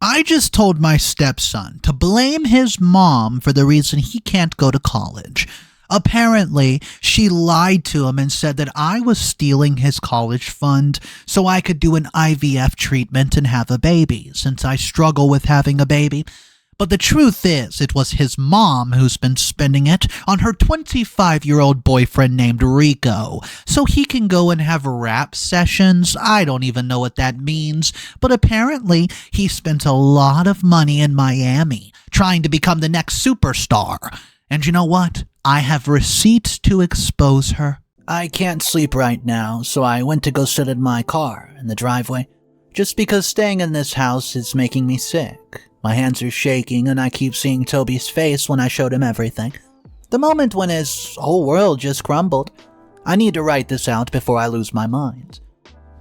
I just told my stepson to blame his mom for the reason he can't go to college. Apparently, she lied to him and said that I was stealing his college fund so I could do an IVF treatment and have a baby, since I struggle with having a baby. But the truth is, it was his mom who's been spending it on her 25-year-old boyfriend named Rico, so he can go and have rap sessions. I don't even know what that means, but apparently he spent a lot of money in Miami trying to become the next superstar. And you know what? I have receipts to expose her. I can't sleep right now, so I went to go sit in my car in the driveway, just because staying in this house is making me sick. My hands are shaking and I keep seeing Toby's face when I showed him everything. The moment when his whole world just crumbled. I need to write this out before I lose my mind.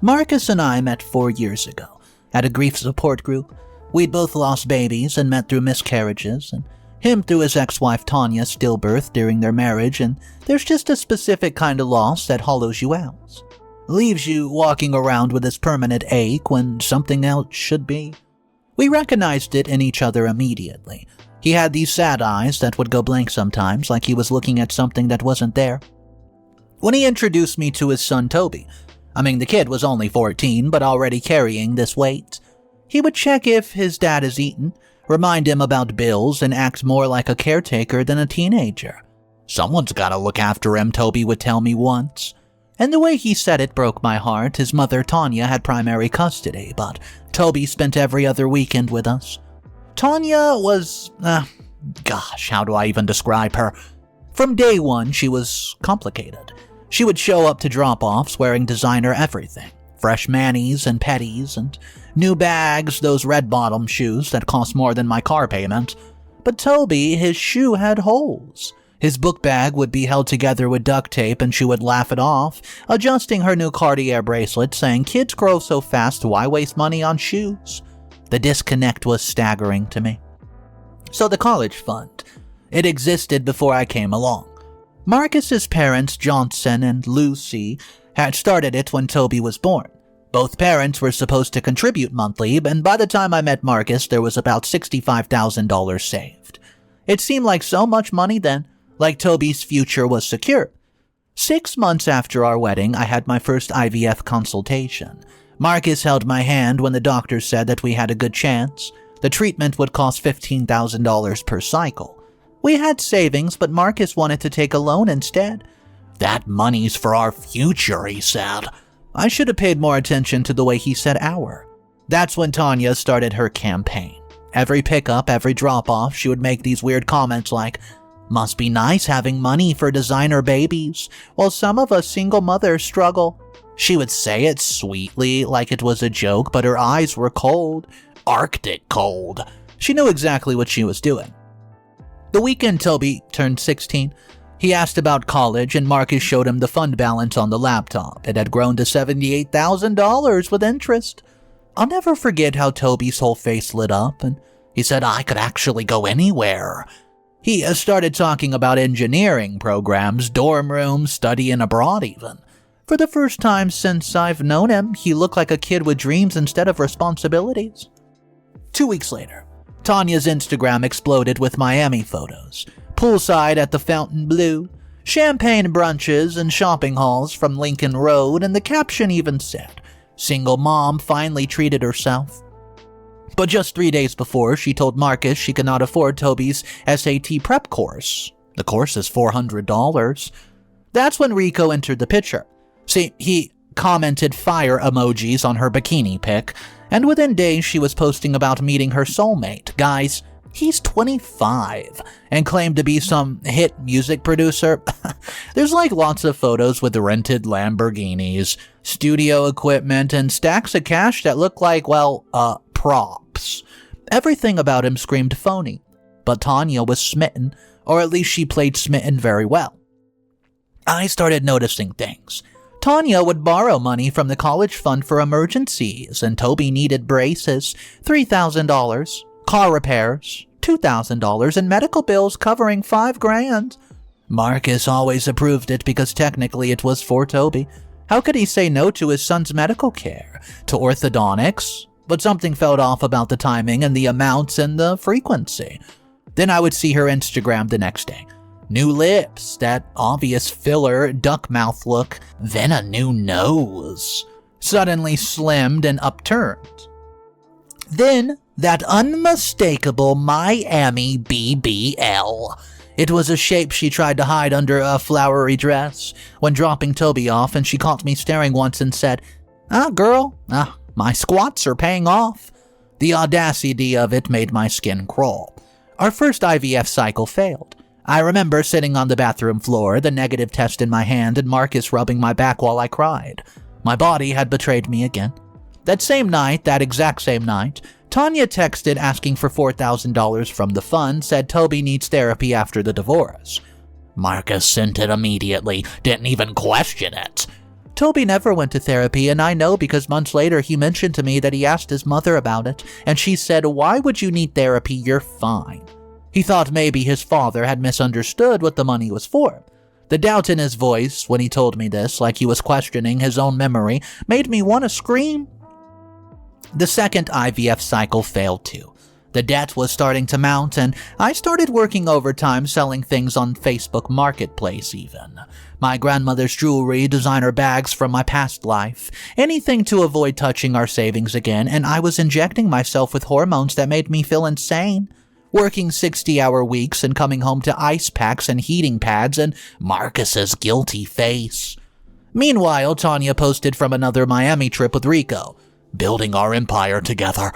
Marcus and I met 4 years ago at a grief support group. We'd both lost babies and met through miscarriages, and him through his ex-wife Tanya's stillbirth during their marriage, and there's just a specific kind of loss that hollows you out. Leaves you walking around with this permanent ache when something else should be. We recognized it in each other immediately. He had these sad eyes that would go blank sometimes, like he was looking at something that wasn't there. When he introduced me to his son Toby, the kid was only 14, but already carrying this weight. He would check if his dad has eaten, remind him about bills, and act more like a caretaker than a teenager. Someone's gotta look after him, Toby would tell me once. And the way he said it broke my heart. His mother Tanya had primary custody, but Toby spent every other weekend with us. Tanya was, how do I even describe her? From day one, she was complicated. She would show up to drop-offs wearing designer everything. Fresh manis and petties and new bags, those red-bottom shoes that cost more than my car payment. But Toby, his shoe had holes. His book bag would be held together with duct tape and she would laugh it off, adjusting her new Cartier bracelet, saying, "Kids grow so fast, why waste money on shoes?" The disconnect was staggering to me. So the college fund. It existed before I came along. Marcus's parents, Johnson and Lucy, had started it when Toby was born. Both parents were supposed to contribute monthly, and by the time I met Marcus, there was about $65,000 saved. It seemed like so much money then, like Toby's future was secure. 6 months after our wedding, I had my first IVF consultation. Marcus held my hand when the doctor said that we had a good chance. The treatment would cost $15,000 per cycle. We had savings, but Marcus wanted to take a loan instead. "That money's for our future," he said. I should have paid more attention to the way he said "our." That's when Tanya started her campaign. Every pickup, every drop-off, she would make these weird comments like, "Must be nice having money for designer babies, while some of us single mothers struggle." She would say it sweetly, like it was a joke, but her eyes were cold. Arctic cold. She knew exactly what she was doing. The weekend Toby turned 16, he asked about college and Marcus showed him the fund balance on the laptop. It had grown to $78,000 with interest. I'll never forget how Toby's whole face lit up, and he said I could actually go anywhere. He started talking about engineering programs, dorm rooms, studying abroad even. For the first time since I've known him, he looked like a kid with dreams instead of responsibilities. 2 weeks later, Tanya's Instagram exploded with Miami photos. Poolside at the Fontainebleau, champagne brunches and shopping hauls from Lincoln Road, and the caption even said, "Single mom finally treated herself." But just 3 days before, she told Marcus she could not afford Toby's SAT prep course. The course is $400. That's when Rico entered the picture. See, he commented fire emojis on her bikini pic, and within days she was posting about meeting her soulmate. Guys, he's 25 and claimed to be some hit music producer. There's lots of photos with rented Lamborghinis, studio equipment, and stacks of cash that look like, props. Everything about him screamed phony, but Tanya was smitten, or at least she played smitten very well. I started noticing things. Tanya would borrow money from the college fund for emergencies, and Toby needed braces, $3,000, car repairs, $2,000, and medical bills covering $5,000. Marcus always approved it because technically it was for Toby. How could he say no to his son's medical care? To orthodontics? but something felt off about the timing and the amounts and the frequency. Then I would see her Instagram the next day. New lips, that obvious filler duck mouth look, then a new nose. Suddenly slimmed and upturned. Then that unmistakable Miami BBL. It was a shape she tried to hide under a flowery dress. When dropping Toby off and she caught me staring once and said, girl, my squats are paying off." The audacity of it made my skin crawl. Our first IVF cycle failed. I remember sitting on the bathroom floor, the negative test in my hand, and Marcus rubbing my back while I cried. My body had betrayed me again. That exact same night, Tanya texted asking for $4,000 from the fund, said Toby needs therapy after the divorce. Marcus sent it immediately, didn't even question it. Toby never went to therapy, and I know because months later he mentioned to me that he asked his mother about it, and she said, "Why would you need therapy? You're fine." He thought maybe his father had misunderstood what the money was for. The doubt in his voice when he told me this, like he was questioning his own memory, made me want to scream. The second IVF cycle failed too. The debt was starting to mount, and I started working overtime selling things on Facebook Marketplace even. My grandmother's jewelry, designer bags from my past life, anything to avoid touching our savings again, and I was injecting myself with hormones that made me feel insane. Working 60-hour weeks and coming home to ice packs and heating pads and Marcus's guilty face. Meanwhile, Tanya posted from another Miami trip with Rico, building our empire together.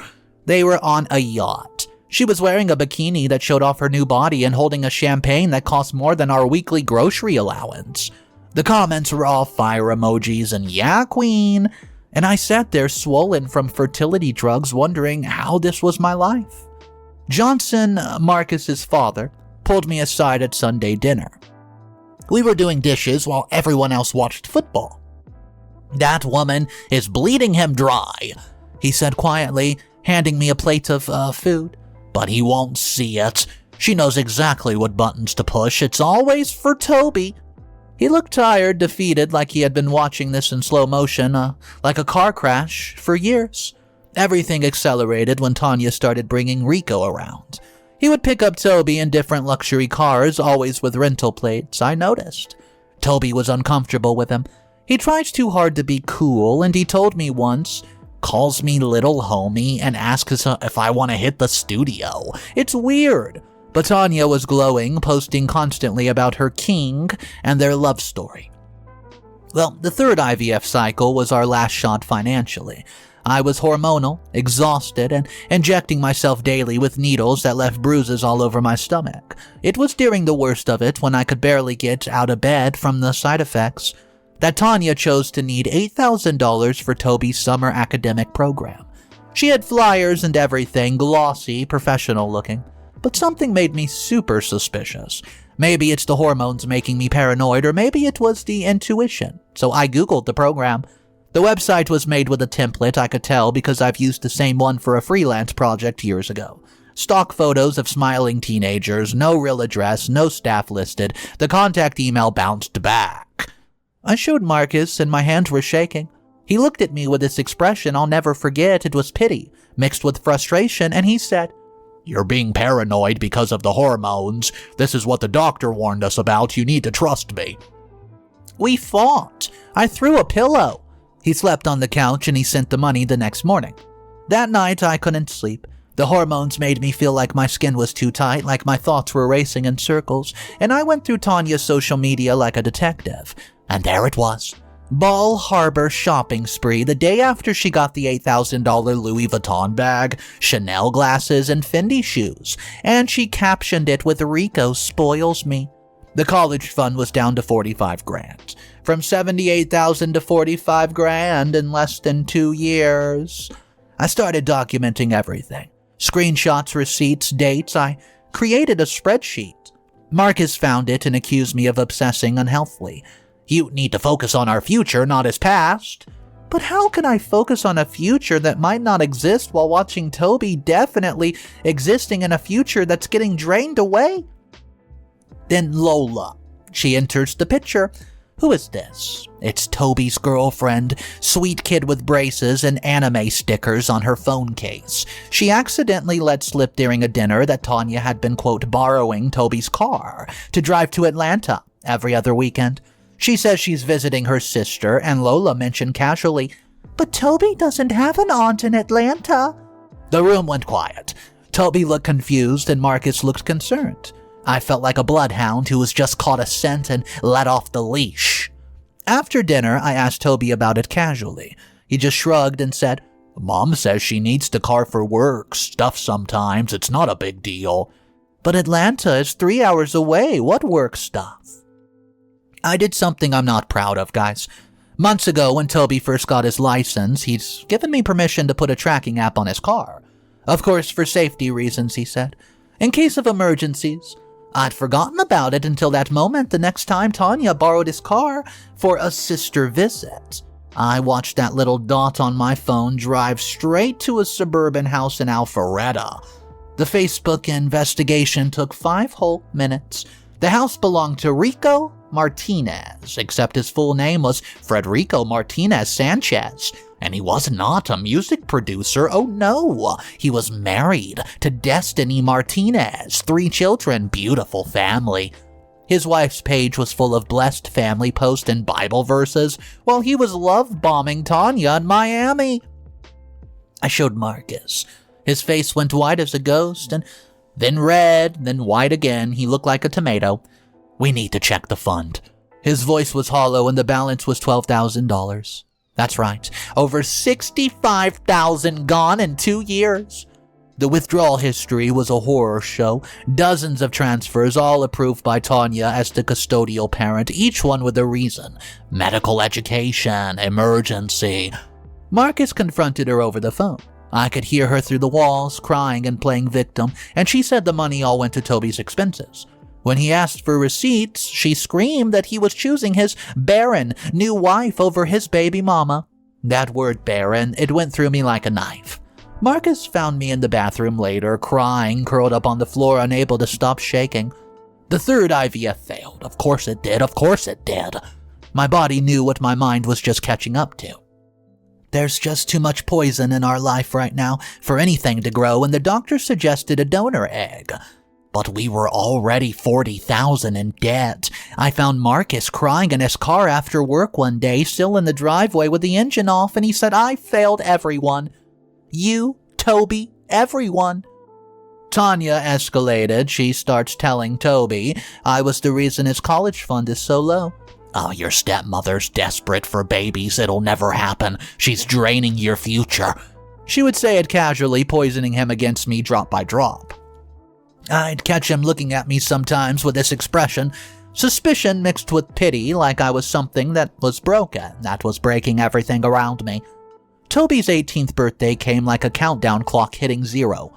They were on a yacht. She was wearing a bikini that showed off her new body and holding a champagne that cost more than our weekly grocery allowance. The comments were all fire emojis and "yeah, queen," and I sat there swollen from fertility drugs wondering how this was my life. Johnson, Marcus's father, pulled me aside at Sunday dinner. We were doing dishes while everyone else watched football. "That woman is bleeding him dry," he said quietly, handing me a plate of food. "But he won't see it. She knows exactly what buttons to push. It's always for Toby." He looked tired, defeated, like he had been watching this in slow motion, like a car crash, for years. Everything accelerated when Tanya started bringing Rico around. He would pick up Toby in different luxury cars, always with rental plates, I noticed. Toby was uncomfortable with him. He tried too hard to be cool, and he told me once, calls me little homie and asks if I want to hit the studio. It's weird. But Tanya was glowing, posting constantly about her king and their love story. Well, the third IVF cycle was our last shot financially. I was hormonal, exhausted, and injecting myself daily with needles that left bruises all over my stomach. It was during the worst of it, when I could barely get out of bed from the side effects, that Tanya chose to need $8,000 for Toby's summer academic program. She had flyers and everything, glossy, professional looking. But something made me super suspicious. Maybe it's the hormones making me paranoid, or maybe it was the intuition. So I Googled the program. The website was made with a template, I could tell, because I've used the same one for a freelance project years ago. Stock photos of smiling teenagers, no real address, no staff listed. The contact email bounced back. I showed Marcus, and my hands were shaking. He looked at me with this expression I'll never forget. It was pity, mixed with frustration, and he said, "You're being paranoid because of the hormones. This is what the doctor warned us about. You need to trust me." We fought. I threw a pillow. He slept on the couch and he sent the money the next morning. That night I couldn't sleep. The hormones made me feel like my skin was too tight, like my thoughts were racing in circles, and I went through Tanya's social media like a detective. And there it was. Ball Harbor shopping spree the day after she got the $8,000 Louis Vuitton bag, Chanel glasses, and Fendi shoes. And she captioned it with "Rico spoils me." The college fund was down to $45,000. From $78,000 to $45,000 in less than 2 years. I started documenting everything. Screenshots, receipts, dates. I created a spreadsheet. Marcus found it and accused me of obsessing unhealthily. "You need to focus on our future, not his past." But how can I focus on a future that might not exist while watching Toby definitely existing in a future that's getting drained away? Then Lola. She enters the picture. "Who is this?" "It's Toby's girlfriend, sweet kid with braces and anime stickers on her phone case. She accidentally let slip during a dinner that Tanya had been, quote, borrowing Toby's car to drive to Atlanta every other weekend. She says she's visiting her sister, and Lola mentioned casually, 'But Toby doesn't have an aunt in Atlanta.'" The room went quiet. Toby looked confused and Marcus looked concerned. I felt like a bloodhound who was just caught a scent and let off the leash. After dinner, I asked Toby about it casually. He just shrugged and said, "Mom says she needs the car for work stuff sometimes. It's not a big deal." "But Atlanta is 3 hours away. What work stuff?" I did something I'm not proud of, guys. Months ago, when Toby first got his license, he's given me permission to put a tracking app on his car. Of course, for safety reasons, he said. In case of emergencies. I'd forgotten about it until that moment the next time Tanya borrowed his car for a sister visit. I watched that little dot on my phone drive straight to a suburban house in Alpharetta. The Facebook investigation took 5 whole minutes. The house belonged to Rico Martinez, except his full name was Frederico Martinez Sanchez. And he was not a music producer, oh no, he was married to Destiny Martinez, 3 children, beautiful family. His wife's page was full of blessed family posts and Bible verses, while he was love-bombing Tanya in Miami. I showed Marcus. His face went white as a ghost, and then red, then white again. He looked like a tomato. "We need to check the fund." His voice was hollow and the balance was $12,000. That's right, over $65,000 gone in 2 years. The withdrawal history was a horror show. Dozens of transfers, all approved by Tanya as the custodial parent, each one with a reason. Medical education, emergency. Marcus confronted her over the phone. I could hear her through the walls, crying and playing victim, and she said the money all went to Toby's expenses. When he asked for receipts, she screamed that he was choosing his barren new wife over his baby mama. That word barren, it went through me like a knife. Marcus found me in the bathroom later, crying, curled up on the floor, unable to stop shaking. The 3rd IVF failed. Of course it did. My body knew what my mind was just catching up to. There's just too much poison in our life right now for anything to grow, and the doctor suggested a donor egg. But we were already $40,000 in debt. I found Marcus crying in his car after work one day, still in the driveway with the engine off, and he said, "I failed everyone. You, Toby, everyone." Tanya escalated. She starts telling Toby I was the reason his college fund is so low. "Oh, your stepmother's desperate for babies. It'll never happen. She's draining your future." She would say it casually, poisoning him against me drop by drop. I'd catch him looking at me sometimes with this expression, suspicion mixed with pity, like I was something that was broken, that was breaking everything around me. Toby's 18th birthday came like a countdown clock hitting 0.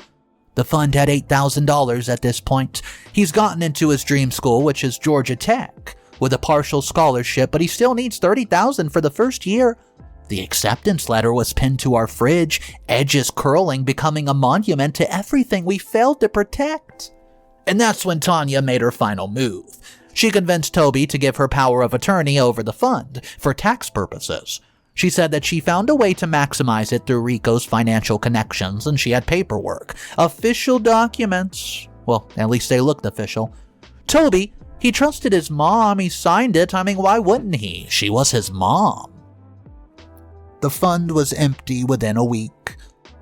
The fund had $8,000 at this point. He's gotten into his dream school, which is Georgia Tech, with a partial scholarship, but he still needs $30,000 for the first year. The acceptance letter was pinned to our fridge, edges curling, becoming a monument to everything we failed to protect. And that's when Tanya made her final move. She convinced Toby to give her power of attorney over the fund for tax purposes. She said that she found a way to maximize it through Rico's financial connections, and she had paperwork, official documents. Well, at least they looked official. Toby, he trusted his mom, he signed it. I mean, why wouldn't he? She was his mom. The fund was empty within a week.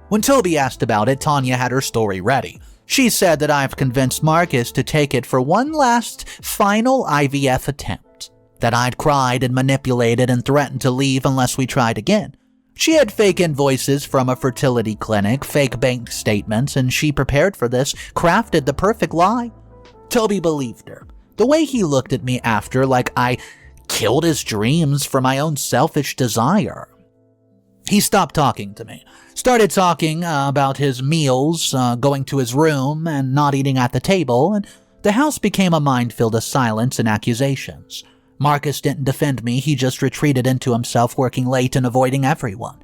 When Toby asked about it, Tanya had her story ready. She said that I've convinced Marcus to take it for one last, final IVF attempt. That I'd cried and manipulated and threatened to leave unless we tried again. She had fake invoices from a fertility clinic, fake bank statements, and she prepared for this, crafted the perfect lie. Toby believed her. The way he looked at me after, like I killed his dreams for my own selfish desire. He stopped talking to me, started talking about his meals, going to his room, and not eating at the table, and the house became a minefield of silence and accusations. Marcus didn't defend me, he just retreated into himself, working late and avoiding everyone.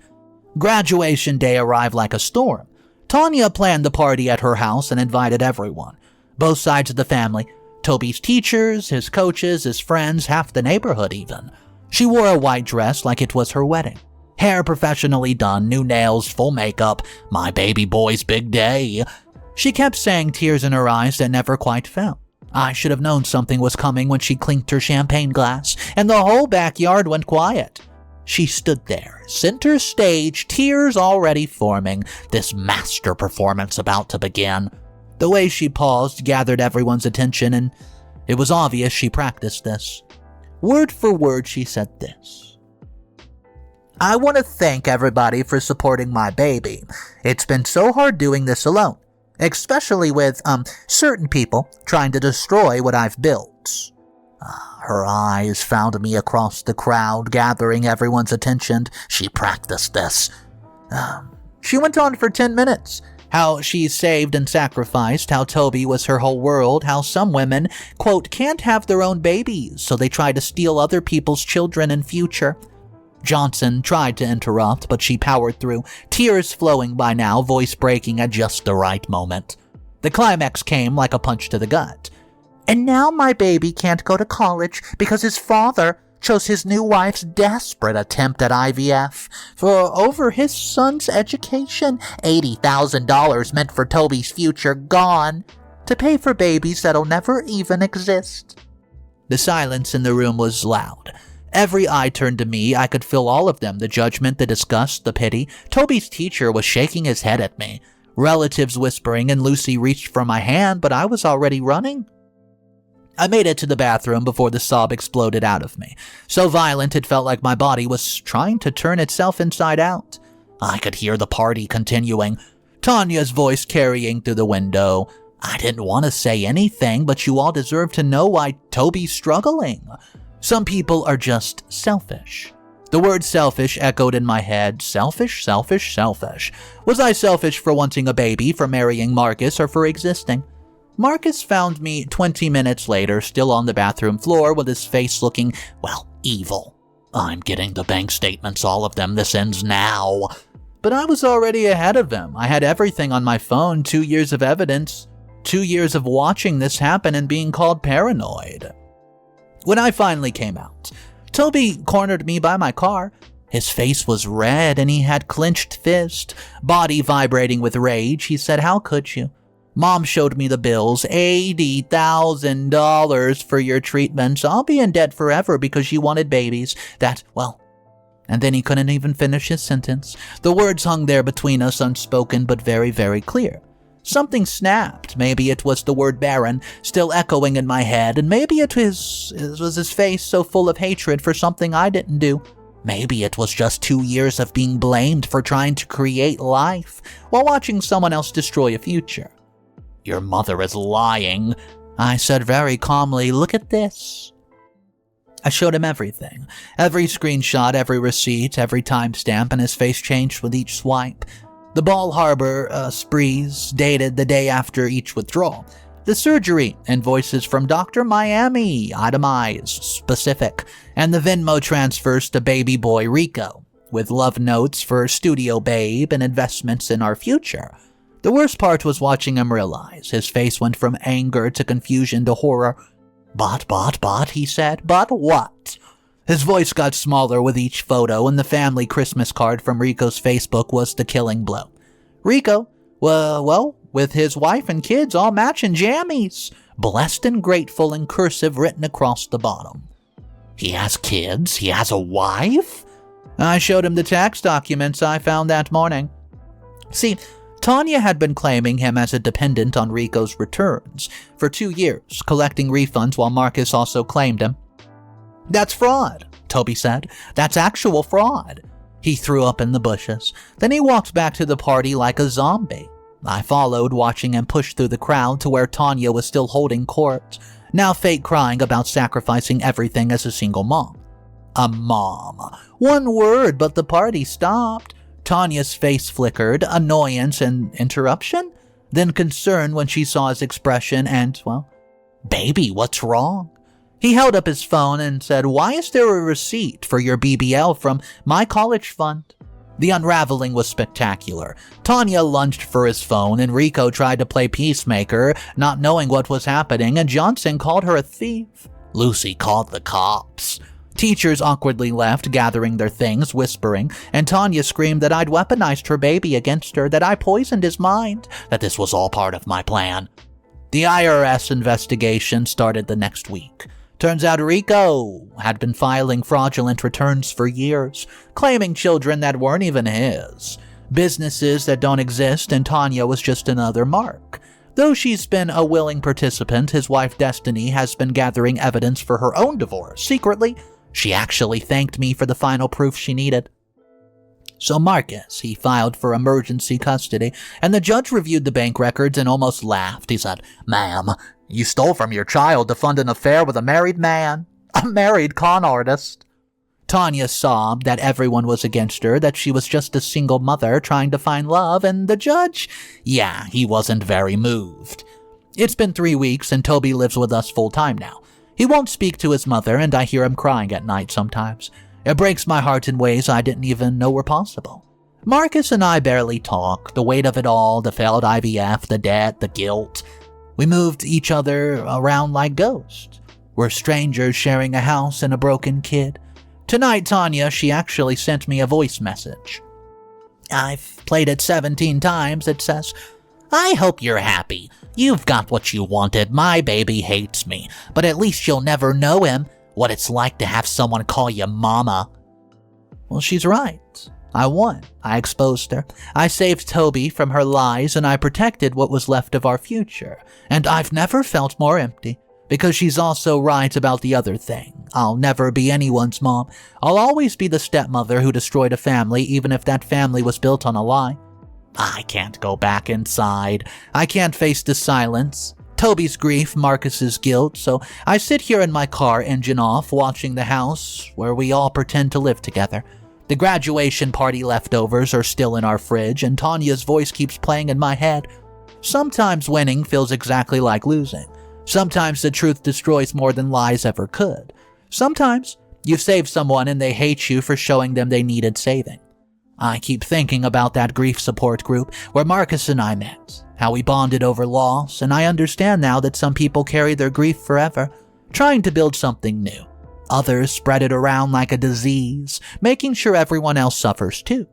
Graduation day arrived like a storm. Tanya planned the party at her house and invited everyone. Both sides of the family. Toby's teachers, his coaches, his friends, half the neighborhood even. She wore a white dress like it was her wedding. Hair professionally done, new nails, full makeup, my baby boy's big day. She kept saying, tears in her eyes that never quite fell. I should have known something was coming when she clinked her champagne glass, and the whole backyard went quiet. She stood there, center stage, tears already forming, this master performance about to begin. The way she paused gathered everyone's attention, and it was obvious she practiced this. Word for word, she said this. I want to thank everybody for supporting my baby. It's been so hard doing this alone, especially with, certain people trying to destroy what I've built. Her eyes found me across the crowd, gathering everyone's attention. She practiced this. She went on for 10 minutes. How she saved and sacrificed, how Toby was her whole world, how some women, quote, can't have their own babies, so they try to steal other people's children and future. Johnson tried to interrupt, but she powered through, tears flowing by now, voice breaking at just the right moment. The climax came like a punch to the gut. And now my baby can't go to college because his father chose his new wife's desperate attempt at IVF for over his son's education. $80,000 meant for Toby's future gone to pay for babies that'll never even exist. The silence in the room was loud. Every eye turned to me. I could feel all of them, the judgment, the disgust, the pity. Toby's teacher was shaking his head at me. Relatives whispering, and Lucy reached for my hand, but I was already running. I made it to the bathroom before the sob exploded out of me. So violent it felt like my body was trying to turn itself inside out. I could hear the party continuing, Tanya's voice carrying through the window. I didn't want to say anything, but you all deserve to know why Toby's struggling. Some people are just selfish. The word selfish echoed in my head. Selfish, selfish, selfish. Was I selfish for wanting a baby, for marrying Marcus, or for existing? Marcus found me 20 minutes later, still on the bathroom floor with his face looking, well, evil. I'm getting the bank statements, all of them. This ends now. But I was already ahead of him. I had everything on my phone, 2 years of evidence, 2 years of watching this happen and being called paranoid. When I finally came out, Toby cornered me by my car. His face was red and he had clenched fist, body vibrating with rage. He said, how could you? Mom showed me the bills, $80,000 for your treatments. I'll be in debt forever because you wanted babies. And then he couldn't even finish his sentence. The words hung there between us, unspoken but very, very clear. Something snapped. Maybe it was the word barren, still echoing in my head, and maybe it was his face so full of hatred for something I didn't do. Maybe it was just 2 years of being blamed for trying to create life while watching someone else destroy a future. Your mother is lying, I said very calmly. Look at this. I showed him everything. Every screenshot, every receipt, every timestamp, and his face changed with each swipe. The Ball Harbor sprees dated the day after each withdrawal. The surgery invoices from Dr. Miami, itemized, specific, and the Venmo transfers to baby boy Rico, with love notes for Studio Babe and investments in our future. The worst part was watching him realize. His face went from anger to confusion to horror. But, he said. But what? His voice got smaller with each photo, and the family Christmas card from Rico's Facebook was the killing blow. Rico, well, with his wife and kids all matching jammies. Blessed and grateful in cursive written across the bottom. He has kids? He has a wife? I showed him the tax documents I found that morning. See, Tanya had been claiming him as a dependent on Rico's returns for 2 years, collecting refunds while Marcus also claimed him. That's fraud, Toby said. That's actual fraud. He threw up in the bushes. Then he walked back to the party like a zombie. I followed, watching him push through the crowd to where Tanya was still holding court, now fake crying about sacrificing everything as a single mom. A mom. One word, but the party stopped. Tanya's face flickered, annoyance and interruption, then concern when she saw his expression and, baby, what's wrong? He held up his phone and said, why is there a receipt for your BBL from my college fund? The unraveling was spectacular. Tanya lunged for his phone, and Rico tried to play peacemaker, not knowing what was happening, and Johnson called her a thief. Lucy called the cops. Teachers awkwardly left, gathering their things, whispering, and Tanya screamed that I'd weaponized her baby against her, that I poisoned his mind, that this was all part of my plan. The IRS investigation started the next week. Turns out Rico had been filing fraudulent returns for years, claiming children that weren't even his. Businesses that don't exist, and Tanya was just another mark. Though she's been a willing participant, his wife Destiny has been gathering evidence for her own divorce. Secretly, she actually thanked me for the final proof she needed. So Marcus, he filed for emergency custody, and the judge reviewed the bank records and almost laughed. He said, "Ma'am, you stole from your child to fund an affair with a married man, a married con artist." Tanya sobbed that everyone was against her, that she was just a single mother trying to find love, and the judge, he wasn't very moved. It's been 3 weeks, and Toby lives with us full-time now. He won't speak to his mother, and I hear him crying at night sometimes. It breaks my heart in ways I didn't even know were possible. Marcus and I barely talk, the weight of it all, the failed IVF, the debt, the guilt. We moved each other around like ghosts. We're strangers sharing a house and a broken kid. Tonight, Tanya, she actually sent me a voice message. I've played it 17 times. It says, "I hope you're happy. You've got what you wanted. My baby hates me, but at least you'll never know him, what it's like to have someone call you mama." Well, she's right. I won. I exposed her. I saved Toby from her lies, and I protected what was left of our future. And I've never felt more empty, because she's also right about the other thing. I'll never be anyone's mom. I'll always be the stepmother who destroyed a family, even if that family was built on a lie. I can't go back inside. I can't face the silence. Toby's grief, Marcus's guilt, so I sit here in my car, engine off, watching the house where we all pretend to live together. The graduation party leftovers are still in our fridge, and Tanya's voice keeps playing in my head. Sometimes winning feels exactly like losing. Sometimes the truth destroys more than lies ever could. Sometimes you save someone and they hate you for showing them they needed saving. I keep thinking about that grief support group where Marcus and I met, how we bonded over loss, and I understand now that some people carry their grief forever, trying to build something new. Others spread it around like a disease, making sure everyone else suffers too.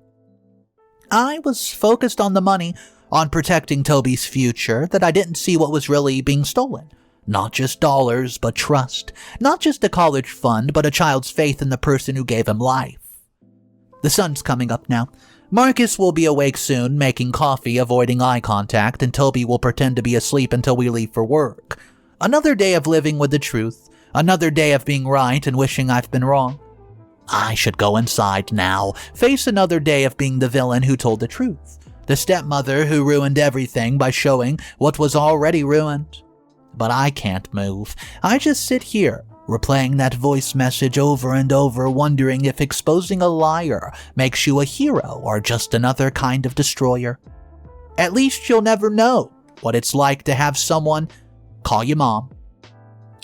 I was focused on the money, on protecting Toby's future, that I didn't see what was really being stolen. Not just dollars, but trust. Not just a college fund, but a child's faith in the person who gave him life. The sun's coming up now. Marcus will be awake soon, making coffee, avoiding eye contact, and Toby will pretend to be asleep until we leave for work. Another day of living with the truth. Another day of being right and wishing I've been wrong. I should go inside now, face another day of being the villain who told the truth. The stepmother who ruined everything by showing what was already ruined. But I can't move. I just sit here, replaying that voice message over and over, wondering if exposing a liar makes you a hero or just another kind of destroyer. At least you'll never know what it's like to have someone call you mom.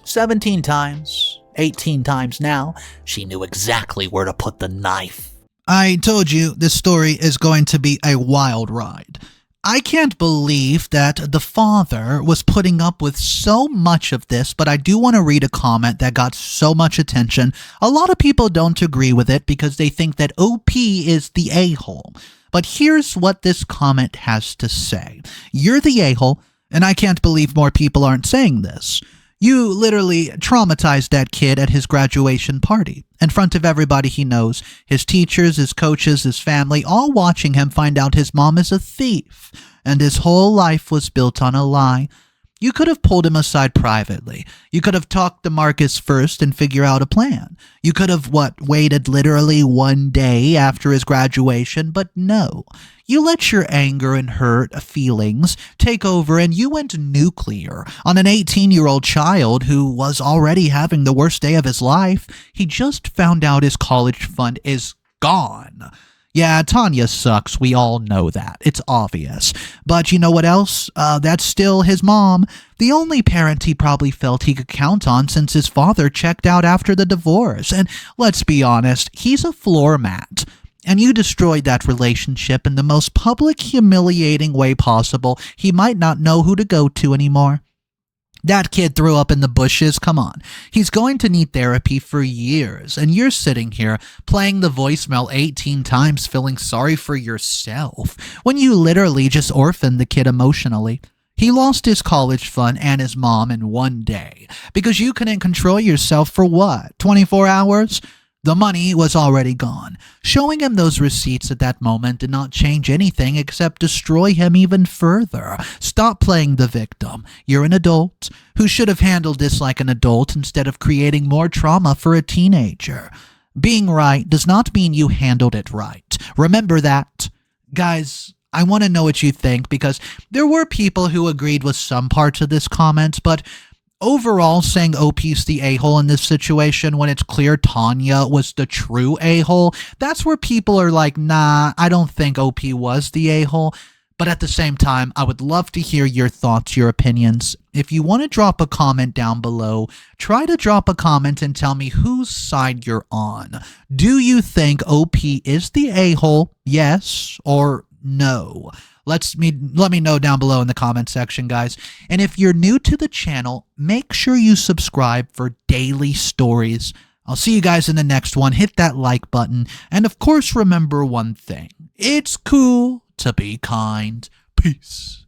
17 times, 18 times now, she knew exactly where to put the knife. I told you this story is going to be a wild ride. I can't believe that the father was putting up with so much of this, but I do want to read a comment that got so much attention. A lot of people don't agree with it because they think that OP is the a-hole. But here's what this comment has to say. You're the a-hole, and I can't believe more people aren't saying this. You literally traumatized that kid at his graduation party, in front of everybody he knows, his teachers, his coaches, his family, all watching him find out his mom is a thief, and his whole life was built on a lie. You could have pulled him aside privately. You could have talked to Marcus first and figure out a plan. You could have, waited literally one day after his graduation, but no. You let your anger and hurt feelings take over, and you went nuclear on an 18-year-old child who was already having the worst day of his life. He just found out his college fund is gone. Yeah, Tanya sucks. We all know that. It's obvious. But you know what else? That's still his mom. The only parent he probably felt he could count on since his father checked out after the divorce. And let's be honest, he's a floor mat. and you destroyed that relationship in the most public, humiliating way possible. He might not know who to go to anymore. That kid threw up in the bushes. Come on. He's going to need therapy for years, and you're sitting here playing the voicemail 18 times feeling sorry for yourself when you literally just orphaned the kid emotionally. He lost his college fund and his mom in one day because you couldn't control yourself for what, 24 hours? The money was already gone. Showing him those receipts at that moment did not change anything except destroy him even further. Stop playing the victim. You're an adult who should have handled this like an adult instead of creating more trauma for a teenager. Being right does not mean you handled it right. Remember that. Guys, I want to know what you think because there were people who agreed with some parts of this comment, but overall, saying OP's the a-hole in this situation when it's clear Tanya was the true a-hole, that's where people are like, nah, I don't think OP was the a-hole. But at the same time, I would love to hear your thoughts, your opinions. If you want to drop a comment down below, try to drop a comment and tell me whose side you're on. Do you think OP is the a-hole? Yes or no? Let me know down below in the comment section, guys. And if you're new to the channel, make sure you subscribe for daily stories. I'll see you guys in the next one. Hit that like button. And of course, remember one thing. It's cool to be kind. Peace.